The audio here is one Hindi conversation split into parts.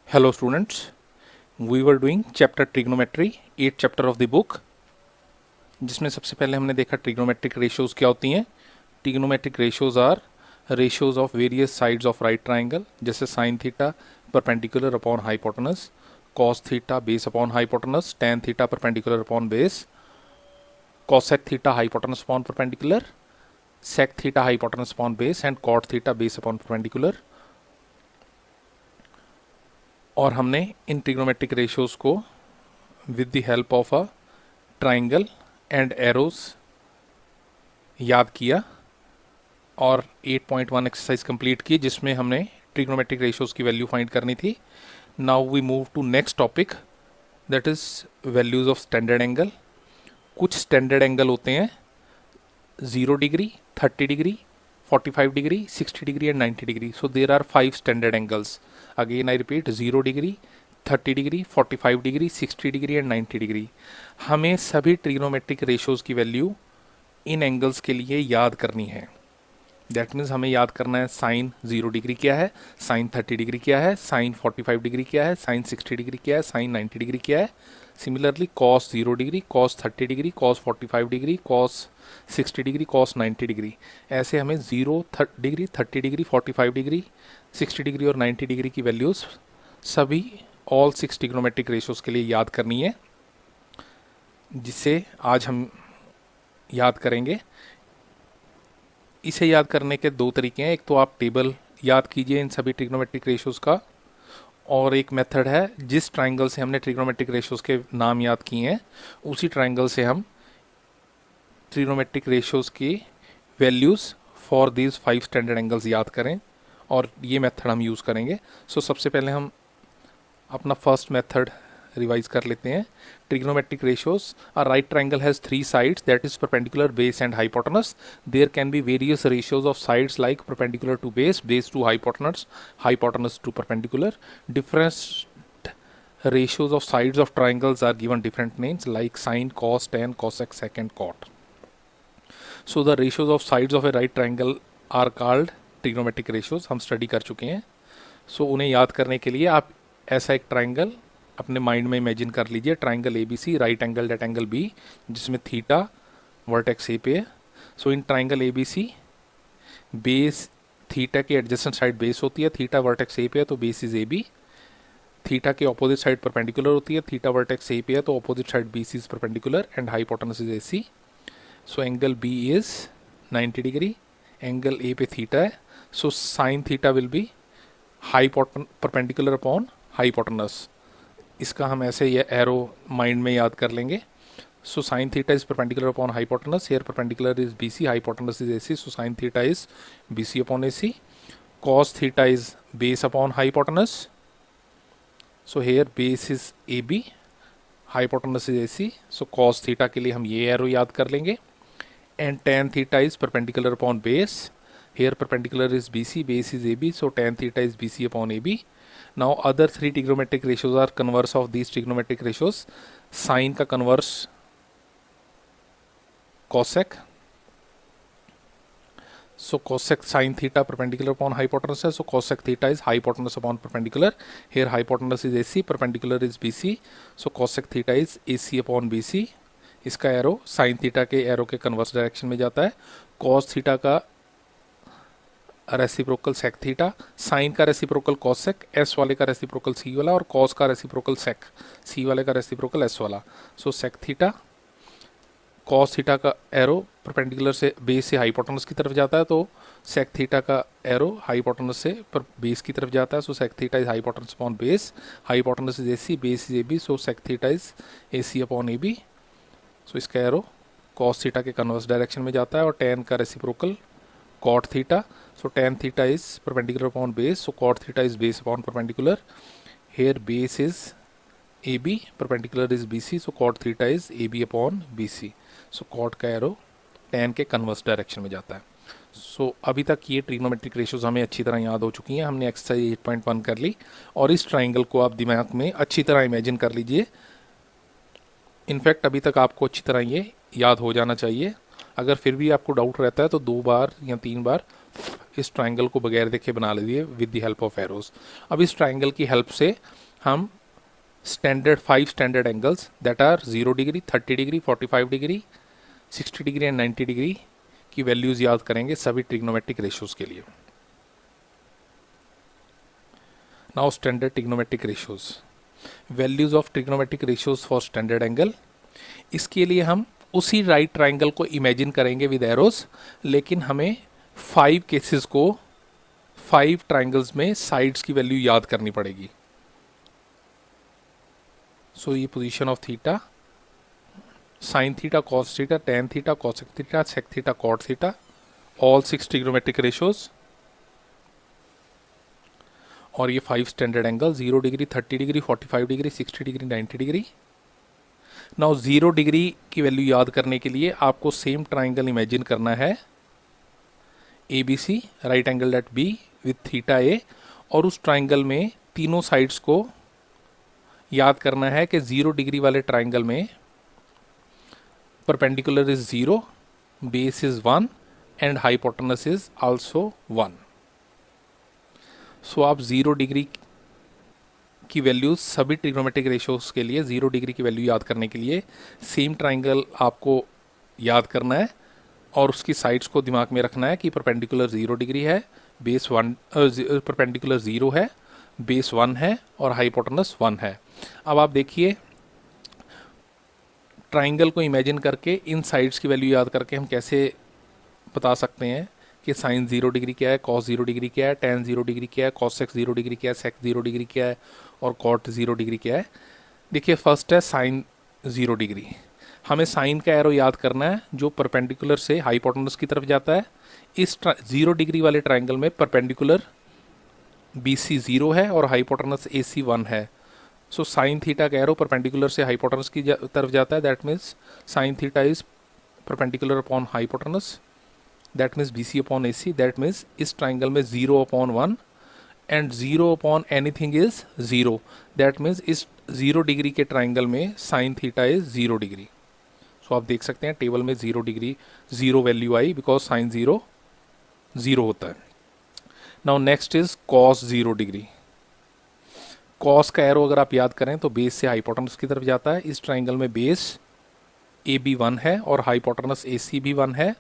Hello students, we were doing chapter trigonometry, 8th chapter of the book, जिसमें सबसे पहले हमने देखा trigonometric ratios क्या होती हैं। Trigonometric ratios are ratios of various sides of right triangle, जैसे sin theta perpendicular upon hypotenuse, cos theta base upon hypotenuse, tan theta perpendicular upon base, cosec theta hypotenuse upon perpendicular, sec theta hypotenuse upon base and cot theta base upon perpendicular। और हमने इन ट्रिग्नोमेट्रिक रेशियोज को with the help of a triangle and arrows याद किया और 8.1 एक्सरसाइज कंप्लीट की, जिसमें हमने ट्रिग्नोमेट्रिक रेशियोज की वैल्यू फाइंड करनी थी। Now we move to next topic, that is values of standard angle. कुछ स्टैंडर्ड एंगल होते हैं 0 degree, 30 degree, 45 degree, 60 degree and 90 degree. So there are 5 standard angles. Again I repeat, 0 degree, 30 degree, 45 degree, 60 degree and 90 degree. हमें सभी ट्रिग्नोमेट्रिक रेशियोज की वैल्यू इन एंगल्स के लिए याद करनी है। दैट मीन्स हमें याद करना है साइन 0 डिग्री क्या है, साइन 30 डिग्री क्या है, साइन 45 डिग्री क्या है, साइन 60 डिग्री क्या है, साइन 90 डिग्री क्या है। Similarly cos 0 degree, cos 30 degree, cos 45 degree, cos 60 degree, cos 90 degree. ऐसे हमें 0 डिग्री, 30 डिग्री, 45 डिग्री, 60 डिग्री और 90 डिग्री की वैल्यूज़ सभी ऑल 6 ट्रिग्नोमेट्रिक रेशियोज के लिए याद करनी है, जिसे आज हम याद करेंगे। इसे याद करने के दो तरीके हैं। एक तो आप टेबल याद कीजिए इन सभी ट्रिग्नोमेट्रिक रेशियोज का, और एक मेथड है जिस ट्राइंगल से हमने ट्रिग्नोमेट्रिक रेशियोज के नाम याद किए हैं उसी ट्राइंगल से हम ट्रिग्नोमेट्रिक रेशियोज की values for these 5 standard angles याद करें, और ये मेथड हम यूज़ करेंगे। सो सबसे पहले हम अपना फर्स्ट मेथड रिवाइज कर लेते हैं। Trigonometric ratios, a right triangle has 3 sides, that is perpendicular, base and hypotenuse. There can be various ratios of sides like perpendicular to base, base to hypotenuse, hypotenuse to perpendicular. Different ratios of sides of triangles are given different names like sine, cos, tan, cosec, sec and cot. So the ratios of sides of a right triangle are called trigonometric ratios. हम स्टडी कर चुके हैं। सो उन्हें याद करने के लिए आप ऐसा एक ट्राइंगल अपने माइंड में इमेजिन कर लीजिए, triangle ABC, right angle at angle B, जिसमें थीटा वर्टेक्स A पे है। So in triangle ABC base theta की एडजेसेंट साइड बेस होती है, थीटा वर्टेक्स A पे है तो बेस इज AB। थीटा के ऑपोजिट साइड परपेंडिकुलर होती है, थीटा वर्टेक्स A पे है तो opposite side BC is perpendicular and hypotenuse is AC। So angle B is 90 degree, angle A पे थीटा है, so sine theta will be perpendicular upon hypotenuse. इसका हम ऐसे ये एरो माइंड में याद कर लेंगे। सो sine theta is perpendicular upon hypotenuse, here perpendicular is BC, hypotenuse is AC, so sine theta is BC upon AC। cos theta is base upon hypotenuse, so here base is AB, hypotenuse is AC, so cos theta के लिए हम ये एरो याद कर लेंगे। and tan theta is perpendicular upon base, here perpendicular is BC, base is AB, so tan theta is BC upon AB। now other 3 trigonometric ratios are converse of these trigonometric ratios। sin का converse cosec, so cosec sin theta perpendicular upon hypotenuse है, so cosec theta is hypotenuse upon perpendicular, here hypotenuse is AC, perpendicular is BC, so cosec theta is AC upon BC। इसका एरो sin theta के एरो के कन्वर्स डायरेक्शन में जाता है। cos theta का रेसिप्रोकल sec थीटा, sin का रेसिप्रोकल cosec, S वाले का रेसिप्रोकल C वाला, और cos का रेसिप्रोकल sec, C वाले का रेसिप्रोकल S वाला। सो sec थीटा, cos थीटा का एरो परपेंडिकुलर से बेस से हाइपोटेनस की तरफ जाता है, तो sec थीटा का एरो हाइपोटेनस से पर बेस की तरफ जाता है, सो sec theta is hypotenuse upon base, hypotenuse is AC, base is AB, so sec theta is AC upon AB। सो इसका एरो cos थीटा के कन्वर्स डायरेक्शन में जाता है, और tan का reciprocal cot theta, so tan theta is perpendicular upon base, so cot theta is base upon perpendicular, here base is AB, perpendicular is BC, so cot theta is AB upon BC। So cot का एरो tan के कन्वर्स डायरेक्शन में जाता है। सो अभी तक ये ट्रिग्नोमेट्रिक रेशियोज हमें अच्छी तरह याद हो चुकी हैं। हमने एक्सरसाइज 8.1 कर ली, और इस ट्राइंगल को आप दिमाग में अच्छी तरह इमेजिन कर लीजिए। इनफैक्ट अभी तक आपको अच्छी तरह ये याद हो जाना चाहिए। अगर फिर भी आपको डाउट रहता है तो 2 बार या 3 बार इस ट्राइंगल को बगैर देखे बना लीजिए with the help of arrows. अब इस ट्राइंगल की हेल्प से हम standard 5 standard angles that are 0 degree, 30 degree, 45 degree, 60 degree and 90 degree की वैल्यूज याद करेंगे सभी ट्रिग्नोमेट्रिक रेशियोज के लिए। Now standard trigonometric ratios, values of trigonometric ratios for standard angle. इसके लिए हम उसी राइट ट्राइंगल को इमेजिन करेंगे विद एरोज, लेकिन हमें 5 केसेस को 5 ट्राइंगल्स में साइड्स की वैल्यू याद करनी पड़ेगी। सो ये position of theta, sine theta, cos theta, tan theta, cosec theta, sec theta, cot theta, all 6 trigonometric ratios. और ये 5 standard angle 0 degree, 30 degree, 45 degree, 60 degree, 90 degree. Now 0 degree की वैल्यू याद करने के लिए आपको सेम ट्राइंगल इमेजिन करना है A B C, right angle at B with theta A, और उस ट्राइंगल में तीनों साइड्स को याद करना है कि 0 डिग्री वाले ट्राइंगल में perpendicular is 0, base is 1 and hypotenuse is also 1। सो आप 0 डिग्री की वैल्यूज सभी ट्रिग्नोमेट्रिक रेशियोज के लिए 0 डिग्री की वैल्यू याद करने के लिए सेम ट्राइंगल आपको याद करना है और उसकी साइड्स को दिमाग में रखना है कि परपेंडिकुलर 0 डिग्री है, बेस 1, परपेंडिकुलर 0 है, बेस 1 है और हाइपोटेनस 1 है। अब आप देखिए ट्राइंगल को इमेजिन करके इन साइड्स की वैल्यू याद करके हम कैसे बता सकते हैं कि साइन 0 डिग्री क्या है, कॉस 0 डिग्री क्या है, टेन 0 डिग्री क्या है, कॉसेक 0 डिग्री क्या है, सेक 0 डिग्री क्या है और कॉट 0 डिग्री क्या है। देखिए फर्स्ट है साइन 0 डिग्री। हमें साइन का एरो याद करना है जो परपेंडिकुलर से हाइपोटेनस की तरफ जाता है। इस 0 डिग्री वाले ट्राइंगल में परपेंडिकुलर बी सी 0 है और हाइपोटेनस ए सी 1 है। सो साइन थीटा का एरो परपेंडिकुलर से हाइपोटेनस की तरफ जाता है, that means sine theta is perpendicular upon hypotenuse, that means B C upon A C. That means इस ट्राइंगल में 0 upon 1 and 0 upon anything is 0, that means इस 0 डिग्री के ट्राइंगल में sine theta is 0 degree. So आप देख सकते हैं टेबल में 0 degree 0 value I because sign 0 0 होता है। Now next is cos 0 degree. Cos का एरो अगर आप याद करें तो बेस से हाइपोटेनस की तरफ जाता है। इस ट्राइंगल में बेस ए बी 1 है और हाइपोटेनस ए सी भी 1 है।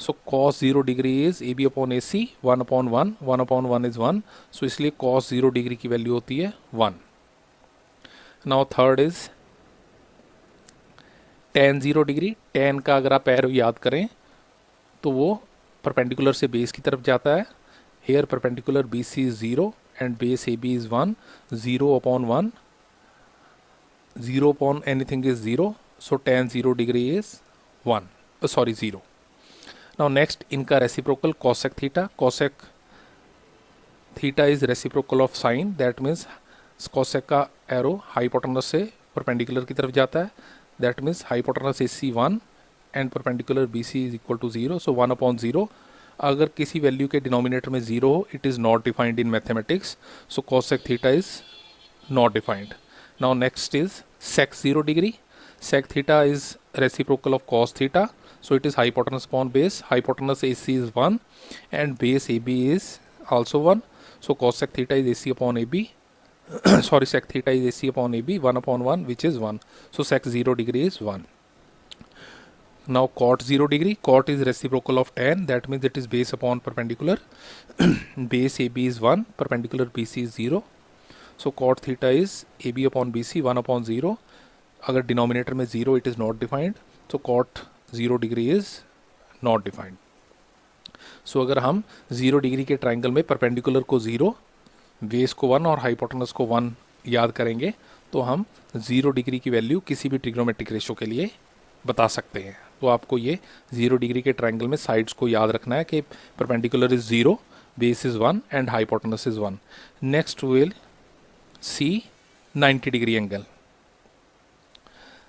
So cos 0 degree is A B upon A C 1 upon 1, 1 upon 1 is 1। So इसलिए कॉस 0 डिग्री की वैल्यू होती है 1। Now third is tan 0 degree. Tan का अगर आप एरो याद करें तो वो परपेंडिकुलर से बेस की तरफ जाता है। Here perpendicular B C is 0 and base AB is 1, 0 upon 1, 0 upon anything is 0, so tan 0 degree is 1, 0. Now next इनका reciprocal cosec theta. Cosec theta is reciprocal of sine, that means cosec का arrow hypotenuse से perpendicular की तरफ जाता है, that means hypotenuse AC 1 and perpendicular BC is equal to 0, so 1 upon 0. अगर किसी वैल्यू के डिनोमिनेटर में 0 हो, it is not defined in mathematics, so cosec theta is not defined. Now next is sec 0 degree. Sec theta is reciprocal of cos theta, so it is hypotenuse upon base. Hypotenuse A C is 1 and base A B is also 1, so cosec theta is A C upon A B, sorry sec theta is A C upon A B 1 upon 1 which is 1, so sec 0 degree is 1. Now cot 0 degree, cot is reciprocal of tan, that means it is base upon perpendicular. Base AB is 1, perpendicular BC is 0, so cot theta is AB upon BC 1 upon 0. अगर denominator में 0 it is not defined, so cot 0 degree is not defined. So अगर हम 0 डिग्री के ट्राइंगल में परपेंडिकुलर को 0, बेस को 1 और हाइपोटेनस को 1 याद करेंगे तो हम 0 डिग्री की वैल्यू किसी भी ट्रिग्नोमेट्रिक रेशो के लिए बता सकते हैं। तो आपको ये 0 डिग्री के ट्राइंगल में साइड्स को याद रखना है कि perpendicular is 0, base is 1 and hypotenuse is 1. Next will see 90 degree angle.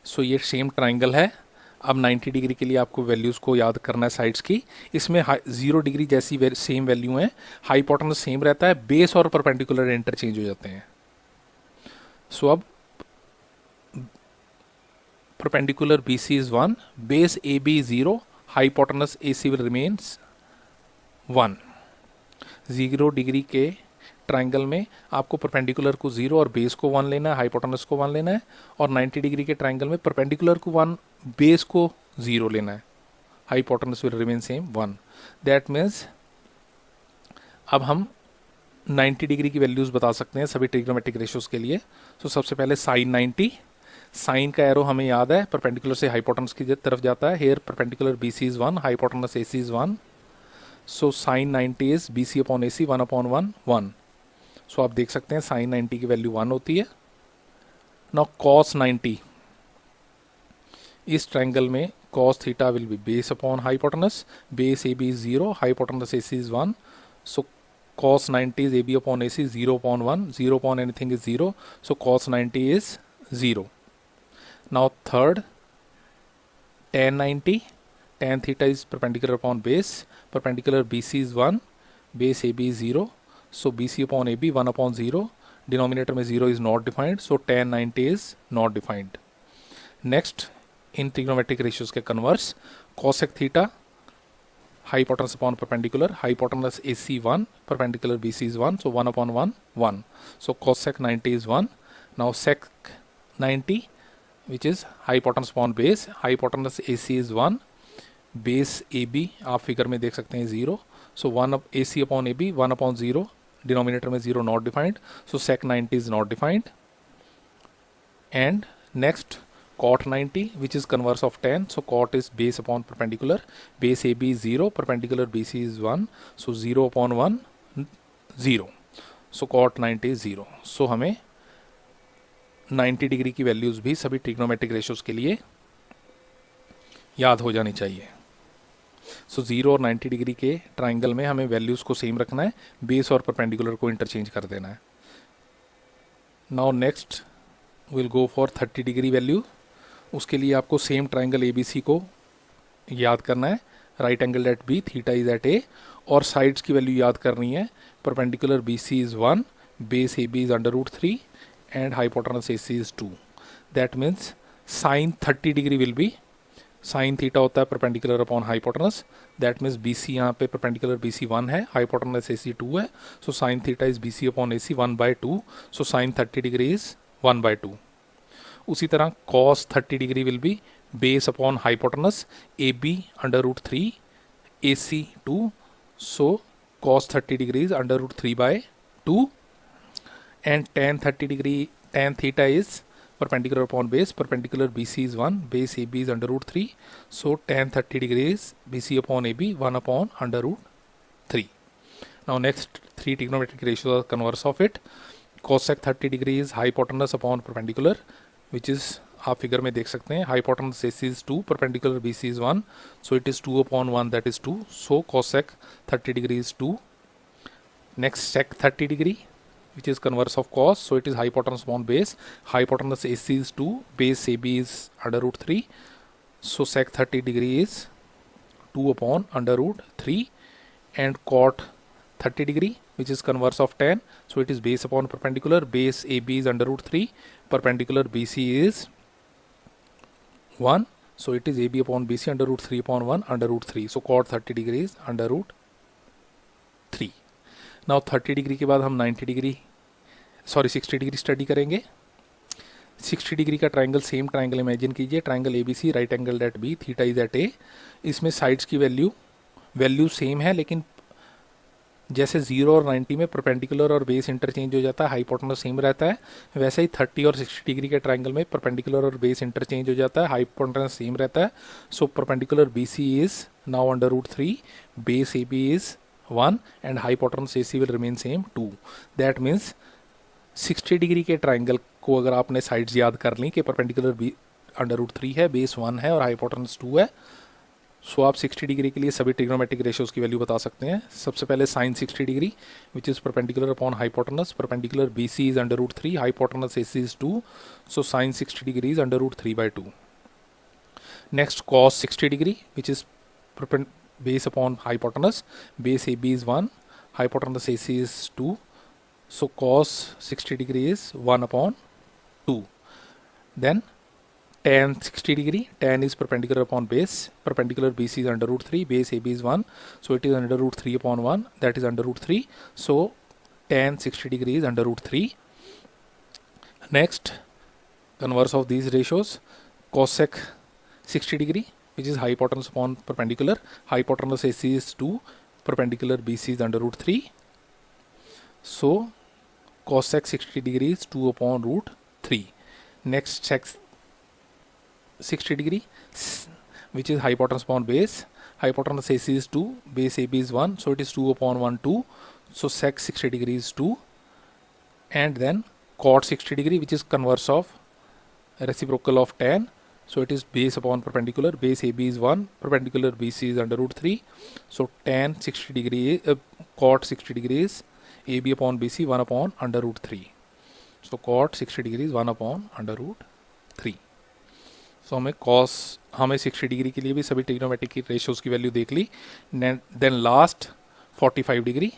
So ये सेम ट्राइंगल है. अब 90 डिग्री के लिए आपको वैल्यूज़ को याद करना है साइड्स की. इसमें 0 डिग्री जैसी सेम वैल्यू है, हाइपोटेनस सेम रहता है, बेस और परपेंडिकुलर इंटरचेंज हो जाते हैं. सो अब perpendicular BC is 1, base AB is 0, hypotenuse AC will remains 1. 0 degree के ट्राइंगल में आपको परपेंडिकुलर को 0 और बेस को 1 लेना है, हाइपोटेनस को 1 लेना है, और 90 डिग्री के ट्राइंगल में परपेंडिकुलर को 1, बेस को 0 लेना है, hypotenuse will remain same 1। That means अब हम 90 डिग्री की वैल्यूज़ बता सकते हैं सभी ट्रिग्नोमेट्रिक रेशियोज़ के लिए। तो सबसे पहले साइन 90, साइन का एरो हमें याद है परपेंडिकुलर से हाइपोटेनस की तरफ जाता है। Here perpendicular BC is 1, hypotenuse AC is 1, so sine 90 is BC upon AC 1 upon 1 1। सो आप देख सकते हैं साइन 90 की वैल्यू 1 होती है। नाउ कॉस 90, इस ट्रायंगल में cos theta will be base upon hypotenuse, base AB is 0, hypotenuse AC is 1, so cos 90 is AB upon AC 0 upon 1, 0 upon anything is 0, so cos 90 is 0. Now third, tan 90, tan theta is perpendicular upon base, perpendicular BC is 1, base AB is 0, so BC upon AB 1 upon 0, denominator में 0 is not defined, so tan 90 is not defined. Next, in trigonometric ratios के converse, cosec theta hypotenuse upon perpendicular, hypotenuse AC 1, perpendicular BC is 1, so 1 upon 1 1, so cosec 90 is 1. Now sec 90, which is hypotenuse upon base, hypotenuse AC is 1, base AB आप फिगर में देख सकते हैं 0, so 1 AC upon AB 1 upon 0, denominator में 0 not defined, so sec 90 is not defined. And next cot 90, which is converse of tan, so cot is base upon perpendicular, base AB is 0, perpendicular BC is 1, so 0 upon 1 0, so cot 90 is 0. so हमें 90 डिग्री की वैल्यूज़ भी सभी ट्रिग्नोमेट्रिक रेशियोज़ के लिए याद हो जानी चाहिए। सो 0 और 90 डिग्री के ट्राइंगल में हमें वैल्यूज़ को सेम रखना है, बेस और परपेंडिकुलर को इंटरचेंज कर देना है। Now next will go for 30 degree value. उसके लिए आपको सेम ट्राइंगल ABC को याद करना है, right angle at B, theta is at A, और साइड्स की वैल्यू याद करनी है। Perpendicular BC is 1, base AB is √3 and hypotenuse AC is 2। That means sine 30 degree will be, sine theta होता है perpendicular upon hypotenuse, that means BC यहाँ पे परपेंडिकुलर BC 1 है, हाइपोटेनस AC 2 है, so sine theta is BC upon AC 1/2, so sine 30 degree is 1/2। उसी तरह cos 30 degree will B base upon hypotenuse AB √3 AC 2, so cos 30 degree is √3/2। And tan 30 degree, tan theta is perpendicular upon base, perpendicular BC is 1, base AB is √3, so tan 30 degree is BC upon AB 1 upon √3. Now next three trigonometric ratios are converse of it. Cosec 30 degree is hypotenuse upon perpendicular, which is आप फिगर में देख सकते हैं, hypotenuse AC is 2, perpendicular BC is 1, so it is 2 upon 1, that is 2, so cosec 30 degree is 2. Next sec 30 degree, which is converse of cos, so it is hypotenuse upon base, hypotenuse AC is 2, base AB is √3, so sec 30 degree is 2 upon √3. And cot 30 degree, which is converse of tan, so it is base upon perpendicular, base AB is √3, perpendicular BC is 1, so it is AB upon BC √3 upon 1 √3, so cot 30 degree is √3. Now 30 degree के बाद हम 60 डिग्री स्टडी करेंगे। 60 डिग्री का ट्राइंगल, सेम ट्राइंगल इमेजिन कीजिए, triangle ABC, right angle at B, theta is at A। इसमें साइड्स की वैल्यू सेम है, लेकिन जैसे 0 और 90 में परपेंडिकुलर और बेस इंटरचेंज हो जाता है, हाइपोटेनस सेम रहता है, वैसे ही 30 और 60 डिग्री के ट्राइंगल में परपेंडिकुलर और बेस इंटरचेंज हो जाता है, हाइपोटेनस सेम रहता है। So perpendicular BC is now √3, base AB is 1 and hypotenuse AC will remain same 2. That means 60 degree के ट्राइंगल को अगर आपने साइड्स याद कर ली कि परपेंडिकुलर √3 है, बेस 1 है और हाइपोटेनस 2 है, सो आप 60 डिग्री के लिए सभी ट्रिग्नोमेट्रिक रेशियोज की वैल्यू बता सकते हैं। सबसे पहले sine 60 degree, which is perpendicular upon hypotenuse, perpendicular BC is √3, hypotenuse AC is 2, so sine 60 degree is √3/2. Next cos 60 degree, which is base upon hypotenuse, base AB is 1, hypotenuse AC is 2, so cos 60 degree is 1 upon 2. Then tan 60 degree, tan is perpendicular upon base, perpendicular BC is under root 3, base AB is 1, so it is under root 3 upon 1, that is under root 3, so tan 60 degree is under root 3. Next, converse of these ratios, cosec 60 degree, which is hypotenuse upon perpendicular, hypotenuse AC is 2, perpendicular BC is under root 3, so cosec 60 degree is 2 upon root 3. Next, sec 60 degree, which is hypotenuse upon base, hypotenuse AC is 2, base AB is 1, so it is 2 upon 1 2, so sec 60 degree is 2. And then cot 60 degree, which is converse of reciprocal of tan, so it is base upon perpendicular, base AB is 1, perpendicular BC is under root 3, so tan 60 degree, cot 60 degree is AB upon BC 1 upon under root 3, so cot 60 degree is 1 upon under root 3. सो हमें 60 डिग्री के लिए भी सभी ट्रिग्नोमेट्रिक की रेशियोज़ की वैल्यू देख ली. देन लास्ट 45 डिग्री,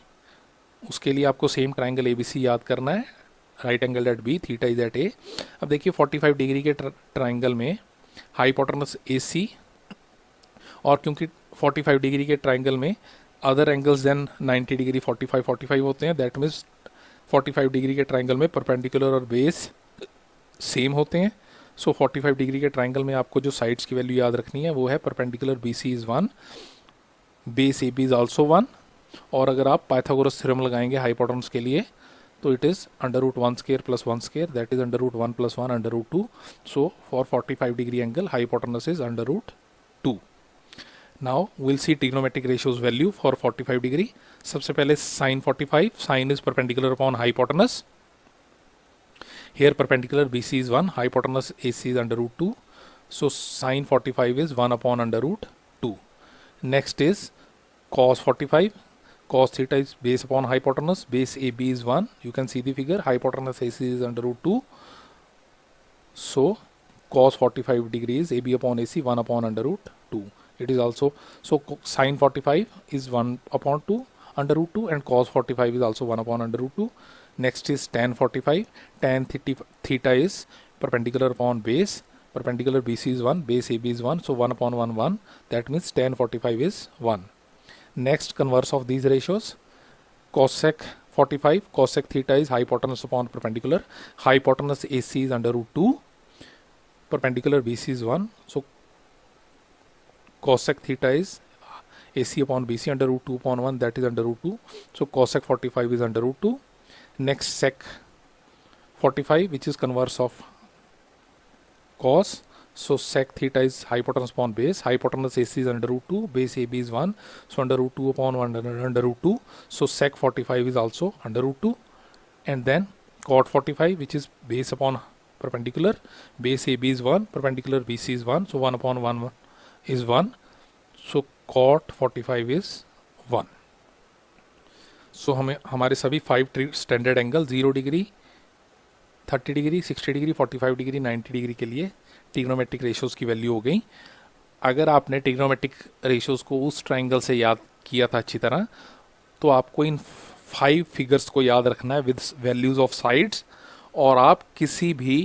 उसके लिए आपको सेम ट्राइंगल ABC याद करना है, right angle at B, theta is at A. अब देखिए 45 डिग्री के ट्राइंगल में हाइपोटेनस AC, और क्योंकि 45 डिग्री के ट्राइंगल में अदर एंगल्स देन 90 डिग्री 45 होते हैं, दैट मीन्स 45 डिग्री के ट्राइंगल में परपेंडिकुलर और बेस सेम होते हैं. सो 45 डिग्री के ट्राइंगल में आपको जो साइड्स की वैल्यू याद रखनी है वो है perpendicular BC is 1, base AB is also 1, और अगर आप पाइथागोरस थ्योरम लगाएंगे हाइपोटेनस के लिए तो it is under root 1 square plus 1 square, that is under root 1 plus 1 under root 2. So for 45 degree angle hypotenuse is under root 2. Now will see trigonometric ratios value for 45 degree. सबसे पहले sine 45, sine is perpendicular upon hypotenuse. Here perpendicular BC is 1, hypotenuse AC is under root 2. So sin 45 is 1 upon under root 2. Next is cos 45. Cos theta is base upon hypotenuse. Base AB is 1. You can see the figure. Hypotenuse AC is under root 2. So cos 45 degrees AB upon AC 1 upon under root 2. It is also, so sin 45 is 1 upon 2 under root 2, and cos 45 is also 1 upon under root 2. Next is tan 45. Tan theta is perpendicular upon base. Perpendicular BC is 1, base AB is 1, so 1 upon 1 1. That means tan 45 is 1. Next, converse of these ratios. Cosec 45. Cosec theta is hypotenuse upon perpendicular. Hypotenuse AC is under root 2. Perpendicular BC is 1. So cosec theta is AC upon BC under root 2 upon 1. That is under root 2. So cosec 45 is under root 2. Next, sec 45, which is converse of cos. So sec theta is hypotenuse upon base. Hypotenuse AC is under root 2. Base AB is 1. So under root 2 upon 1 under root 2. So sec 45 is also under root 2. And then cot 45, which is base upon perpendicular. Base AB is 1. Perpendicular BC is 1. So 1 upon 1 is 1. So cot 45 is 1. सो हमें हमारे सभी 5 standard angle 0 degree, 30 degree, 60 degree, 45 degree, 90 degree के लिए ट्रिग्नोमेट्रिक रेशियोज़ की वैल्यू हो गई. अगर आपने ट्रिग्नोमेट्रिक रेशियोज़ को उस ट्राइंगल से याद किया था अच्छी तरह, तो आपको इन 5 फिगर्स को याद रखना है विद वैल्यूज़ ऑफ साइड्स, और आप किसी भी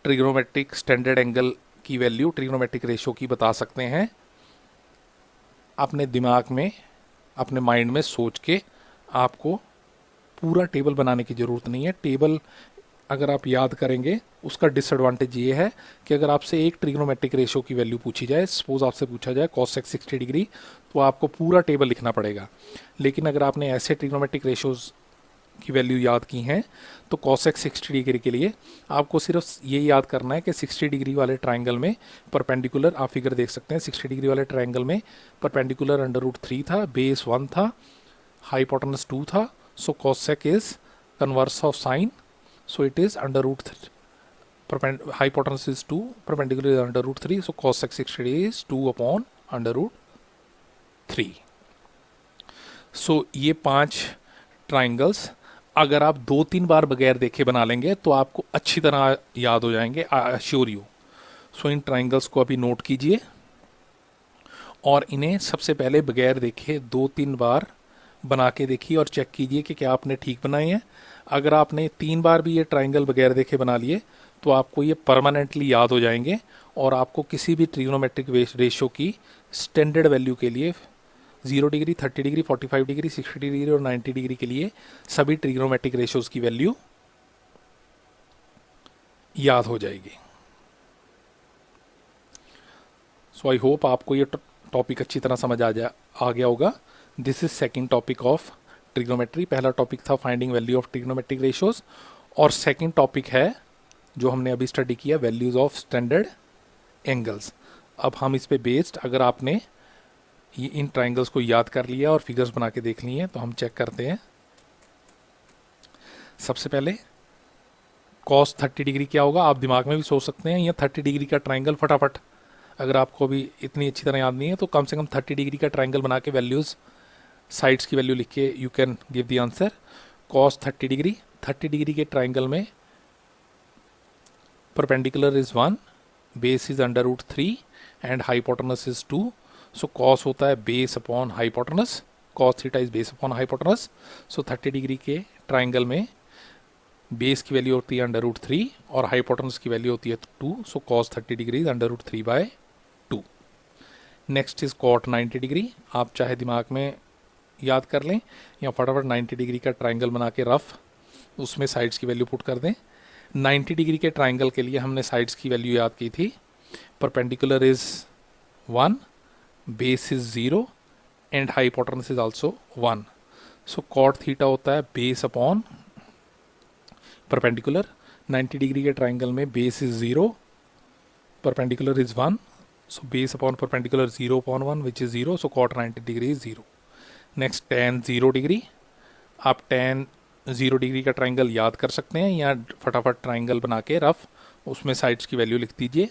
ट्रिग्नोमेट्रिक स्टैंडर्ड एंगल की वैल्यू ट्रिग्नोमेट्रिक रेशियो की बता सकते हैं. अपने दिमाग में, अपने माइंड में सोच के आपको पूरा टेबल बनाने की ज़रूरत नहीं है. टेबल अगर आप याद करेंगे, उसका डिसएडवांटेज ये है कि अगर आपसे एक ट्रिग्नोमेट्रिक रेशियो की वैल्यू पूछी जाए, सपोज आपसे पूछा जाए cosec 60 डिग्री, तो आपको पूरा टेबल लिखना पड़ेगा. लेकिन अगर आपने ऐसे ट्रिग्नोमेट्रिक रेशियोज़ की वैल्यू याद की हैं, तो cosec 60 डिग्री के लिए आपको सिर्फ ये याद करना है कि 60 डिग्री वाले ट्राइंगल में परपेंडिकुलर, आप फिगर देख सकते हैं, 60 डिग्री वाले ट्राइंगल में परपेंडिकुलर अंडर रूट 3 था, बेस 1 था, हाइपोटेनस 2 था. So cosec is converse of sine, so it is under root, hypotenuse is 2, perpendicular is under root 3, so cosec 60 is 2 upon under root 3. सो ये 5 ट्राइंगल्स अगर आप 2-3 बार बगैर देखे बना लेंगे तो आपको अच्छी तरह याद हो जाएंगे, I assure you. So in triangles को अभी नोट कीजिए और इन्हें सबसे पहले बगैर देखे 2-3 बार बना के देखिए और चेक कीजिए कि क्या आपने ठीक बनाए हैं. अगर आपने 3 बार भी ये ट्राइंगल बगैर देखे बना लिए तो आपको ये परमानेंटली याद हो जाएंगे और आपको किसी भी ट्रिग्नोमेट्रिक रेशियो की स्टैंडर्ड वैल्यू के लिए 0 डिग्री, 30 डिग्री, 45 डिग्री, 60 डिग्री और 90 डिग्री के लिए सभी ट्रिग्नोमेट्रिक रेशियोज की वैल्यू याद हो जाएगी। सो आई होप आपको ये टॉपिक अच्छी तरह समझ आ गया होगा। This is second topic of trigonometry. पहला टॉपिक था finding value of trigonometric ratios और सेकंड टॉपिक है जो हमने अभी स्टडी किया, वैल्यूज ऑफ स्टैंडर्ड एंगल्स। अब हम इस पे बेस्ड, अगर आपने ये इन ट्राइंगल्स को याद कर लिया और फिगर्स बना के देख लिए तो हम चेक करते हैं। सबसे पहले कॉस 30 डिग्री क्या होगा, आप दिमाग में भी सोच सकते हैं, या 30 डिग्री का ट्राइंगल फटाफट, अगर आपको अभी इतनी अच्छी तरह याद नहीं है तो कम से कम 30 डिग्री का ट्राइंगल बना के वैल्यूज, साइड्स की वैल्यू लिख के you can give the answer. Cos 30 degree, 30 degree के ट्राइंगल में perpendicular is 1, base is √3 and hypotenuse is 2। So cos होता है base upon hypotenuse, cos theta is base upon hypotenuse. So 30 degree के ट्राइंगल में बेस की वैल्यू होती है √3 और हाइपोटेनस की वैल्यू होती है 2। So cos 30 degree is √3/2। Next is cot 90 degree. आप चाहे दिमाग में याद कर लें या फटाफट 90 डिग्री का ट्राइंगल बना के रफ उसमें साइड्स की वैल्यू पुट कर दें। 90 डिग्री के ट्राइंगल के लिए हमने साइड्स की वैल्यू याद की थी। Perpendicular is 1, base is 0 and hypotenuse is also 1। So cot theta होता है बेस अपॉन परपेंडिकुलर। 90 डिग्री के ट्राइंगल में base is 0, perpendicular is 1, so base upon perpendicular 0/1 which is 0, so cot 90 degree is 0। Next tan 0 degree, आप tan 0 डिग्री का ट्राइंगल याद कर सकते हैं या फटाफट ट्राइंगल बना के रफ उसमें साइड्स की वैल्यू लिख दीजिए।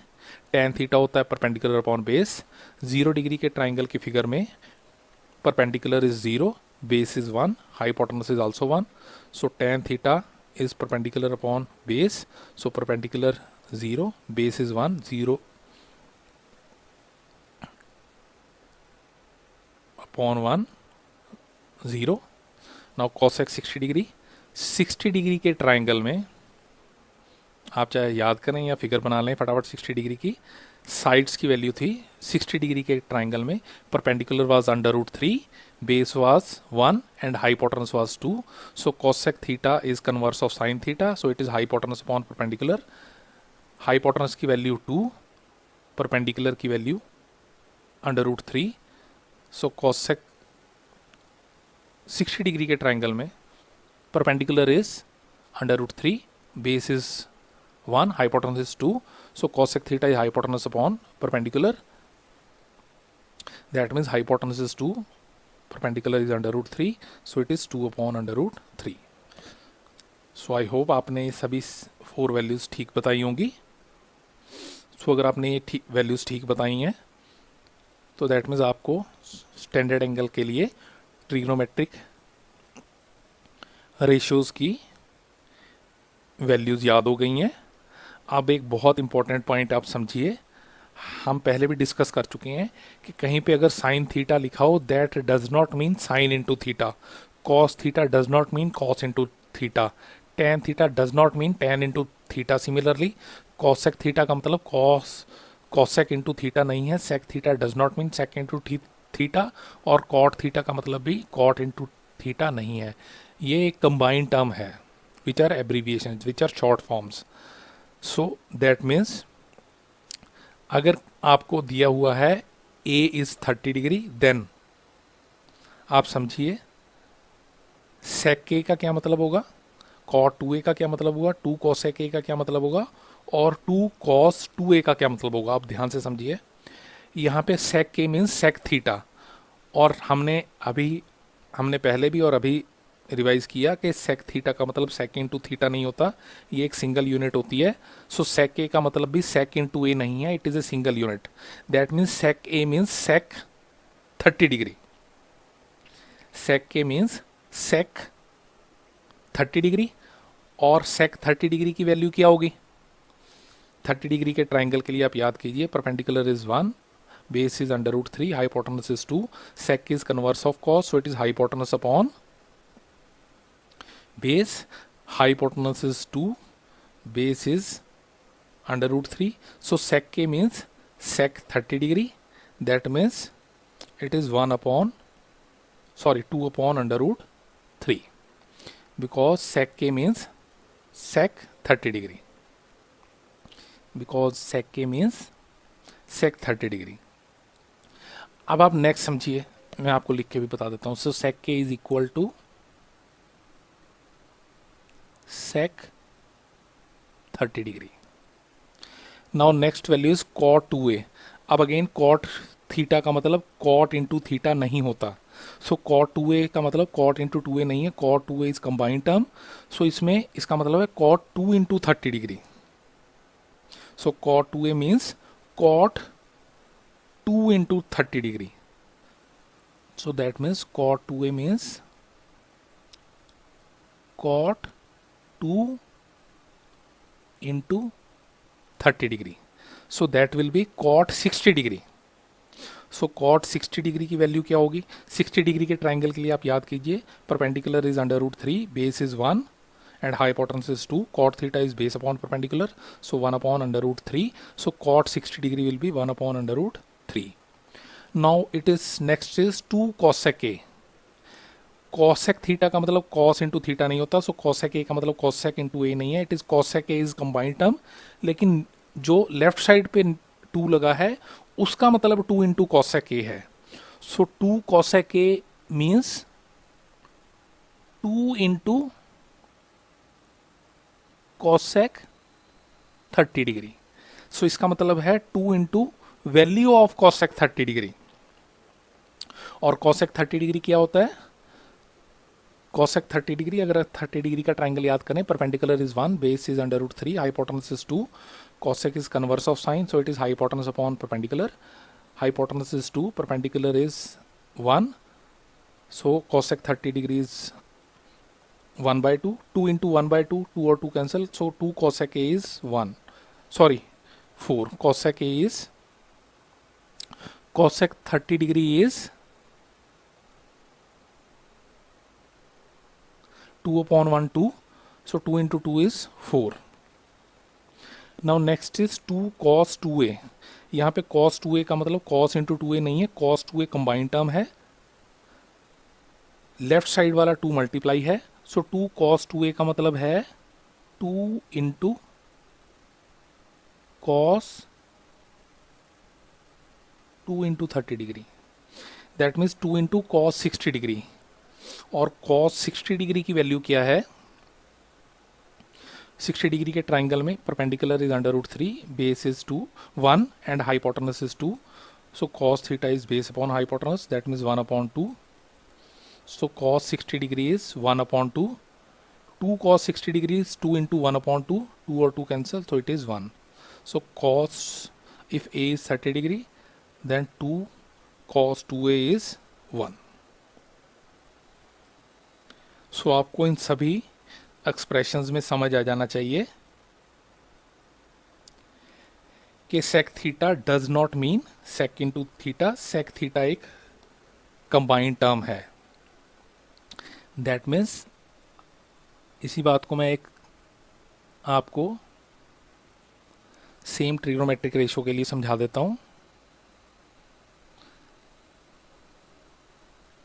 tan थीटा होता है परपेंडिकुलर अपॉन बेस। 0 डिग्री के ट्राइंगल की फिगर में perpendicular is 0, base is 1, hypotenuse is also 1, so tan theta is perpendicular upon base, so perpendicular 0, base is 1, 0 upon 1, 0. now cosec 60 degree, 60 degree के ट्राइंगल में आप चाहे याद करें या फिगर बना लें फटाफट। 60 डिग्री की साइड्स की वैल्यू थी 60 डिग्री के ट्राइंगल में, perpendicular was √3, base was 1 and hypotenuse was 2. So cosec theta is converse of sin theta. So it is hypotenuse upon perpendicular. Hypotenuse की वैल्यू 2, perpendicular की वैल्यू √3. So cosec 60 डिग्री के ट्राइंगल में perpendicular is √3, base is 1, hypotenuse is 2. So cosec theta is hypotenuse upon perpendicular. That means hypotenuse is 2. Perpendicular is √3, so it is 2/√3। So I hope आपने सभी 4 वैल्यूज़ ठीक बताई होंगी। सो अगर आपने ये वैल्यूज़ ठीक बताई हैं तो दैट मीन्स आपको स्टैंडर्ड एंगल के लिए ट्रिग्नोमेट्रिक रेशियोज़ की वैल्यूज़ याद हो गई हैं। अब एक बहुत इंपॉर्टेंट पॉइंट आप समझिए, हम पहले भी डिस्कस कर चुके हैं कि कहीं पे अगर साइन थीटा लिखा हो that does not mean sine into theta, cos theta does not mean cos into theta, tan theta does not mean tan into theta. Similarly cosec theta का मतलब कॉसेक इंटू थीटा नहीं है, sec theta does not mean sec into theta, और कॉट थीटा का मतलब भी कॉट इंटू थीटा नहीं है। ये एक कंबाइंड टर्म है which are abbreviation, which are short forms. So that means अगर आपको दिया हुआ है a इज 30 डिग्री, देन आप समझिए sec a का क्या मतलब होगा, cot 2a का क्या मतलब होगा, 2 cosec a का क्या मतलब होगा, और 2 cos 2a का क्या मतलब होगा। आप ध्यान से समझिए, यहाँ पे sec a means sec theta, और हमने पहले भी और अभी रिवाइज किया कि सेक थीटा का मतलब सेक इंटू थीटा नहीं होता, ये एक सिंगल यूनिट होती है। सो सेक ए का मतलब भी सेक इंटू ए नहीं है, it is a single unit. That means sec A means sec 30 degree, sec A means sec 30 degree, और सेक 30 डिग्री की वैल्यू क्या होगी। 30 डिग्री के ट्राइंगल के लिए आप याद कीजिए, perpendicular is 1, base is √3, hypotenuse is 2, sec is converse of cos, so it is hypotenuse upon base, hypotenuse is 2, base is under root 3. So sec k means sec 30 degree. That means it is 2 upon under root 3, because sec k means sec 30 degree. Because sec k means sec 30 degree. अब आप नेक्स्ट समझिए, मैं आपको लिख के भी बता देता हूँ. So sec k is equal to sec 30 degree. Now next value is cot 2a. अब अगेन cot थीटा का मतलब cot इंटू थीटा नहीं होता. सो cot 2a का मतलब cot इंटू 2a नहीं है, cot 2a is combined term. So इसमें इसका मतलब है cot 2 into 30 degree. So cot 2a means cot 2 into 30 degree. So that means cot 2a means cot 2 into 30 degree. So that will be cot 60 degree. So cot 60 degree की वैल्यू क्या होगी? 60 डिग्री के ट्राइंगल के लिए आप याद कीजिए, perpendicular is under root 3, base is 1 and hypotenuse is 2. Cot theta is base upon perpendicular, so 1 upon under root 3. So cot 60 degree will be 1 upon under root 3. Now it is next is 2 cosec a. cosec theta का मतलब cos इंटू थीटा नहीं होता, सो cosec a का मतलब cosec इंटू a नहीं है, it is cosec a is combined term. लेकिन जो लेफ्ट साइड पे 2 लगा है उसका मतलब 2 इंटू cosec a है. So 2 cosec a means 2 into cosec 30 degree. So इसका मतलब है 2 into value of cosec 30 degree. और cosec 30 डिग्री क्या होता है? cosec 30 डिग्री, अगर 30 डिग्री का ट्राइंगल याद करें, perpendicular is 1, base is under root 3, hypotenuse is 2, cosec is converse of sine, so it is hypotenuse upon perpendicular. Hypotenuse is 2, perpendicular is 1, so cosec 30 degree is 1 by 2, 2 into 1 by 2, 2 और 2 cancel, so 2 cosec a is 1, sorry 4, cosec a is, cosec 30 degree is 2 upon 1 2, so 2 into 2 is 4. Now next is 2 cos 2a. यहाँ पे cos 2a का मतलब cos into 2a नहीं है, cos 2a कंबाइंड टर्म है, लेफ्ट साइड वाला 2 मल्टीप्लाई है, सो 2 cos 2a का मतलब है 2 into cos 2 into 30 degree, that means 2 into cos 60 degree. और cos 60 डिग्री की वैल्यू क्या है? 60 डिग्री के ट्राइंगल में perpendicular is under root 3, base is 2 1 and hypotenuse is 2, so cos theta is base upon hypotenuse, that means 1 upon 2. So cos 60 degree is 1 upon 2. 2 cos 60 degree is 2 into 1 upon 2. 2 or 2 cancel, so it is 1. So cos, if a is 30 degree, then 2 cos 2a is 1. So आपको इन सभी एक्सप्रेशंस में समझ आ जाना चाहिए कि sec theta does not mean sec into theta. sec theta एक कंबाइंड टर्म है. दैट मीन्स इसी बात को मैं एक आपको सेम ट्रिग्नोमेट्रिक रेशियो के लिए समझा देता हूं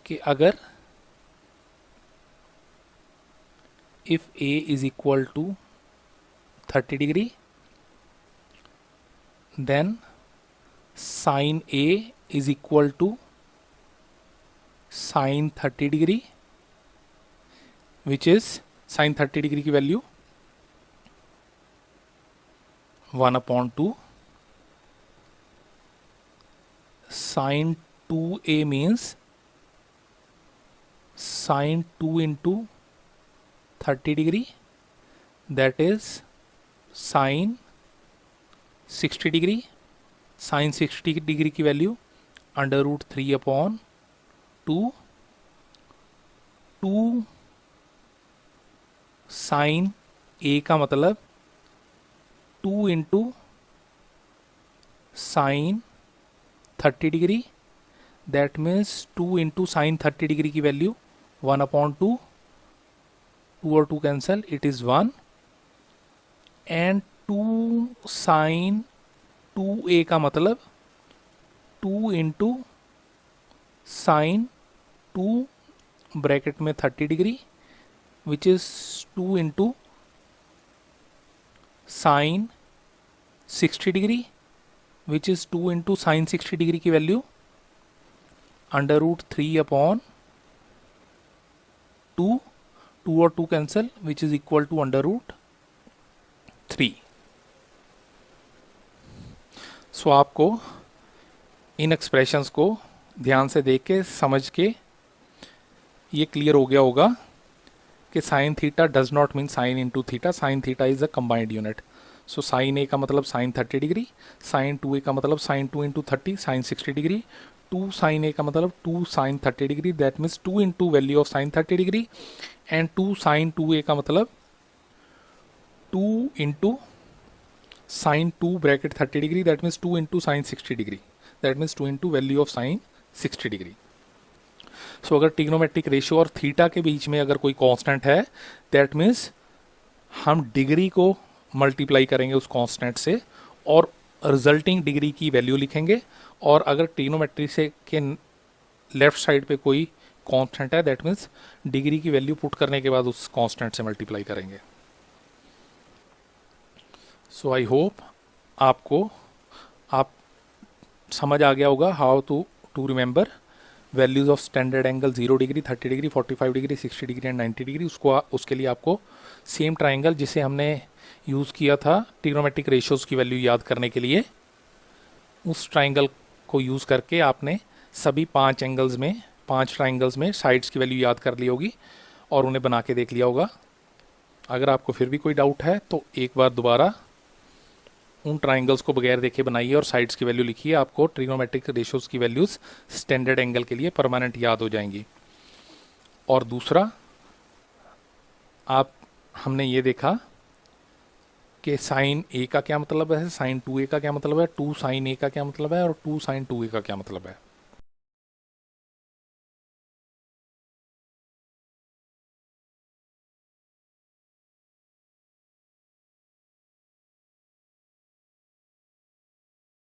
कि अगर if a is equal to 30 degree, then sine a is equal to sine 30 degree, which is sin 30 degree की value 1 upon 2. sin 2a means sin 2 into 30 degree, that is sin 60 degree. sin 60 degree की value under root 3 upon 2, 2 sine A का मतलब 2 into sine 30 degree, that means 2 into sine 30 degree की वैल्यू 1 अपॉन 2, 2 और 2 cancel, it is 1, and 2 sine 2a का मतलब 2 इंटू साइन 2 ब्रैकेट में 30 degree which is 2 into sine 60 degree which is 2 into sine 60 degree की वैल्यू √3 2, 2 और 2 cancel which is equal to √3। So आपको इन एक्सप्रेशंस को ध्यान से देख के समझ के ये क्लियर हो गया होगा कि sine theta does not mean sine into theta, sine theta is a combined unit. So sine A का मतलब साइन 30 डिग्री, साइन 2a का मतलब sine 2 into 30 sine 60 degree, 2 sine A का मतलब 2 sine 30 degree that means 2 into value of sine 30 degree, and 2 sine 2a का मतलब 2 into sine 2 bracket 30 degree that means 2 into sine 60 degree that means 2 into value of sine 60 degree. So अगर ट्रिग्नोमेट्रिक रेशियो और थीटा के बीच में अगर कोई कांस्टेंट है दैट मीन्स हम डिग्री को मल्टीप्लाई करेंगे उस कांस्टेंट से और रिजल्टिंग डिग्री की वैल्यू लिखेंगे, और अगर ट्रिग्नोमेट्री से के लेफ्ट साइड पे कोई कांस्टेंट है दैट मीन्स डिग्री की वैल्यू पुट करने के बाद उस कांस्टेंट से मल्टीप्लाई करेंगे। सो आई होप आपको आप समझ आ गया होगा how to remember values of standard angle 0 degree 30 degree 45 degree 60 degree and 90 degree. उसके लिए आपको सेम ट्राइंगल जिसे हमने यूज़ किया था ट्रिग्नोमेट्रिक रेशियोज की वैल्यू याद करने के लिए, उस ट्राइंगल को यूज़ करके आपने सभी 5 एंगल्स में 5 ट्राइंगल्स में साइड्स की वैल्यू याद कर ली होगी और उन्हें बना के देख लिया होगा। अगर आपको फिर भी कोई डाउट है तो एक बार दोबारा उन ट्राइंगल्स को बगैर देखे बनाइए और साइड्स की वैल्यू लिखिए, आपको ट्रिग्नोमेट्रिक रेशियोज की वैल्यूज स्टैंडर्ड एंगल के लिए परमानेंट याद हो जाएंगी। और दूसरा हमने ये देखा कि साइन ए का क्या मतलब है, साइन 2a का क्या मतलब है, 2 साइन ए का क्या मतलब है और 2 साइन 2a का क्या मतलब है।